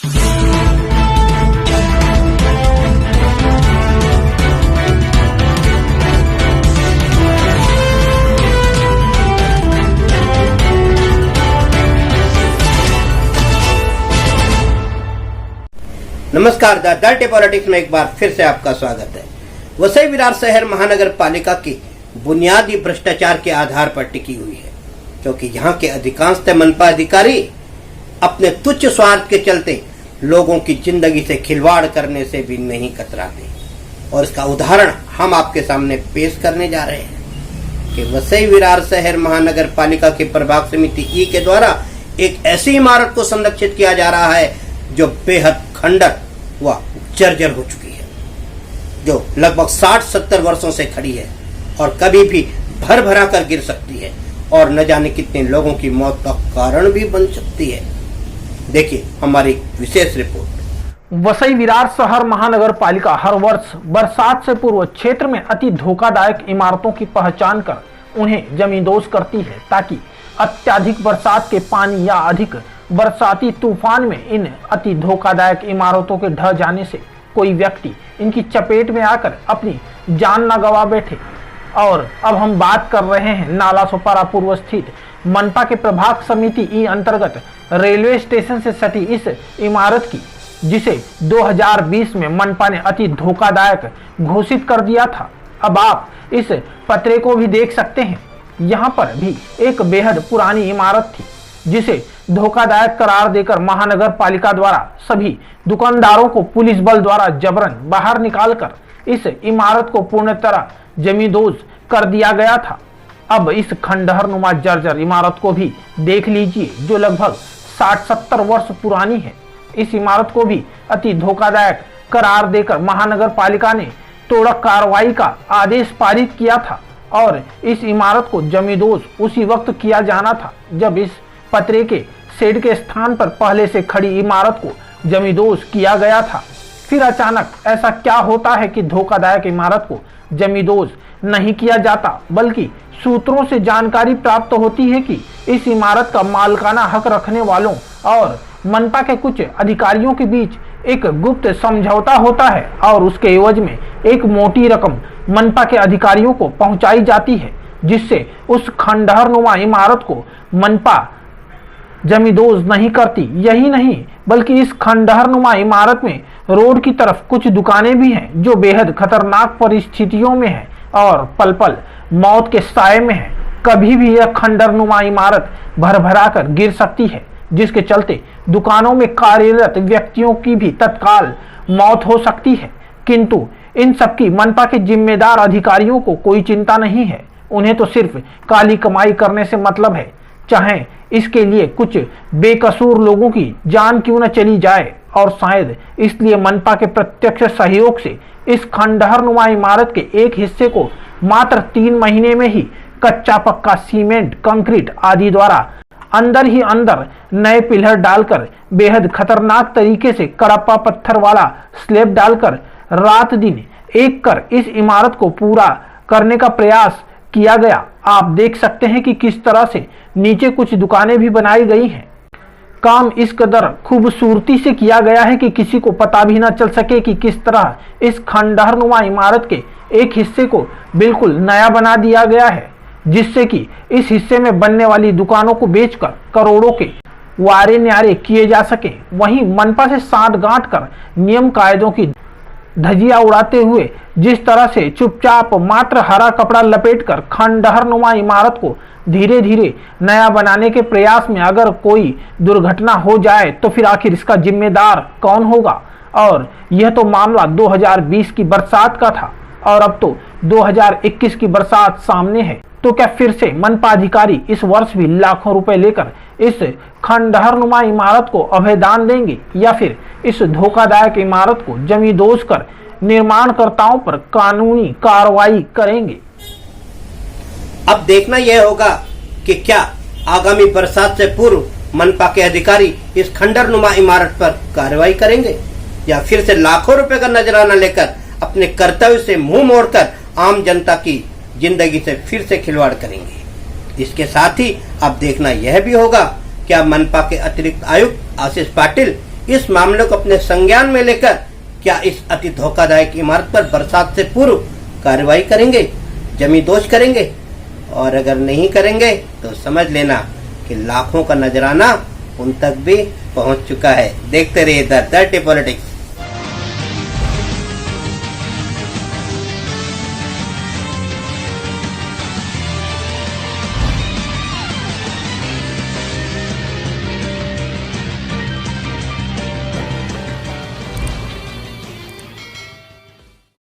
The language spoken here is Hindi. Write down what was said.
नमस्कार, द डर्टी पॉलिटिक्स में एक बार फिर से आपका स्वागत है। वसई विरार शहर महानगर पालिका की बुनियादी भ्रष्टाचार के आधार पर टिकी हुई है, क्योंकि यहाँ के अधिकांश मनपा अधिकारी अपने तुच्छ स्वार्थ के चलते लोगों की जिंदगी से खिलवाड़ करने से भी नहीं कतराते। और इसका उदाहरण हम आपके सामने पेश करने जा रहे हैं कि वसई विरार शहर महानगर पालिका के प्रभाग समिति ई के द्वारा एक ऐसी इमारत को संरक्षित किया जा रहा है जो बेहद खंडर व जर्जर हो चुकी है, जो लगभग 60-70 वर्षों से खड़ी है और कभी भी भर भरा कर गिर सकती है और न जाने कितने लोगों की मौत का कारण भी बन सकती है। देखिए हमारी विशेष रिपोर्ट। वसई विरार शहर महानगर पालिका हर वर्ष बरसात से पूर्व क्षेत्र में अति धोखादायक इमारतों की पहचान कर उन्हें जमींदोज करती है, ताकि अत्यधिक बरसात के पानी या अधिक बरसाती तूफान में इन अति धोखादायक इमारतों के ढह जाने से कोई व्यक्ति इनकी चपेट में आकर अपनी जान न गवा बैठे। और अब हम बात कर रहे हैं नाला सोपारा पूर्व स्थित मनपा के प्रभाग समिति ई अंतर्गत रेलवे स्टेशन से सटी इस इमारत की, जिसे 2020 में मनपा ने अति धोखादायक घोषित कर दिया था। अब आप इस पत्रे को भी देख सकते हैं। यहाँ पर भी एक बेहद पुरानी इमारत थी, जिसे धोखादायक करार देकर महानगर पालिका द्वारा सभी दुकानदारों को पुलिस बल द्वारा जबरन बाहर निकालकर इस इमारत को पूर्ण तरह जमींदोज कर दिया गया था। अब इस खंडहर नुमा जर्जर इमारत को भी देख लीजिए, जो लगभग 60-70 वर्ष पुरानी है। इस इमारत को भी अति धोखादायक करार देकर महानगर पालिका ने तोड़क कार्रवाई का आदेश पारित किया था और इस इमारत को जमींदोज उसी वक्त किया जाना था जब इस पतरे के शेड के स्थान पर पहले से खड़ी इमारत को जमींदोज किया गया था। फिर अचानक ऐसा क्या होता है कि धोखादायक इमारत को जमींदोज नहीं किया जाता, बल्कि सूत्रों से जानकारी प्राप्त होती है कि इस इमारत का मालिकाना हक रखने वालों और मनपा के कुछ अधिकारियों के बीच एक गुप्त समझौता होता है और उसके एवज में एक मोटी रकम मनपा के अधिकारियों को पहुंचाई जाती है, जिससे उस खंडहर नुमा इमारत को मनपा जमींदोज नहीं करती। यही नहीं, बल्कि इस खंडहर नुमा इमारत में रोड की तरफ कुछ दुकानें भी हैं जो बेहद खतरनाक परिस्थितियों में हैं और पल पल मौत के साए में हैं। कभी भी यह खंडहर नुमा इमारत भरभरा कर गिर सकती है, जिसके चलते दुकानों में कार्यरत व्यक्तियों की भी तत्काल मौत हो सकती है। किंतु इन सबकी मनपा के जिम्मेदार अधिकारियों को कोई चिंता नहीं है। उन्हें तो सिर्फ काली कमाई करने से मतलब है, चाहे इसके लिए कुछ बेकसूर लोगों की जान क्यों न चली जाए। और शायद इसलिए मनपा के प्रत्यक्ष सहयोग से इस खंडहर नुमा इमारत के एक हिस्से को मात्र 3 महीने में ही कच्चा पक्का सीमेंट, कंक्रीट आदि द्वारा अंदर ही अंदर नए पिलर डालकर बेहद खतरनाक तरीके से कड़प्पा पत्थर वाला स्लैब डालकर रात दिन एक कर इस इमारत को पूरा करने का प्रयास किया गया। आप देख सकते हैं कि किस तरह से नीचे कुछ दुकानें भी बनाई गई हैं। काम इस कदर खूबसूरती से किया गया है कि किसी को पता भी ना चल सके कि किस तरह इस खंडहर नुमा इमारत के एक हिस्से को बिल्कुल नया बना दिया गया है, जिससे कि इस हिस्से में बनने वाली दुकानों को बेचकर करोड़ों के वारे न्यारे किए जा सके। वहीं मनपा से साठ गांठ कर नियम कायदों की धजिया उड़ाते हुए जिस तरह से चुपचाप मात्र हरा कपड़ा लपेटकर खंडहर नुमा इमारत को धीरे धीरे नया बनाने के प्रयास में अगर कोई दुर्घटना हो जाए तो फिर आखिर इसका जिम्मेदार कौन होगा। और यह तो मामला 2020 की बरसात का था और अब तो 2021 की बरसात सामने है। तो क्या फिर से मनपा अधिकारी इस वर्ष भी लाखों रुपए लेकर इस खंडहर नुमा इमारत को अभयदान देंगे, या फिर इस धोखादायक इमारत को जमींदोज कर निर्माणकर्ताओं पर कानूनी कार्रवाई करेंगे? अब देखना यह होगा कि क्या आगामी बरसात से पूर्व मनपा के अधिकारी इस खंडहर नुमा इमारत पर कार्रवाई करेंगे, या फिर से लाखों रुपए का नजराना लेकर अपने कर्तव्य से मुंह मोड़कर आम जनता की जिंदगी से फिर से खिलवाड़ करेंगे। इसके साथ ही अब देखना यह भी होगा क्या मनपा के अतिरिक्त आयुक्त आशीष पाटिल इस मामले को अपने संज्ञान में लेकर क्या इस अति धोखादायक इमारत पर बरसात से पूर्व कार्रवाई करेंगे, जमींदोज करेंगे? और अगर नहीं करेंगे तो समझ लेना कि लाखों का नजराना उन तक भी पहुंच चुका है। देखते रहिए द डर्टी पॉलिटिक्स।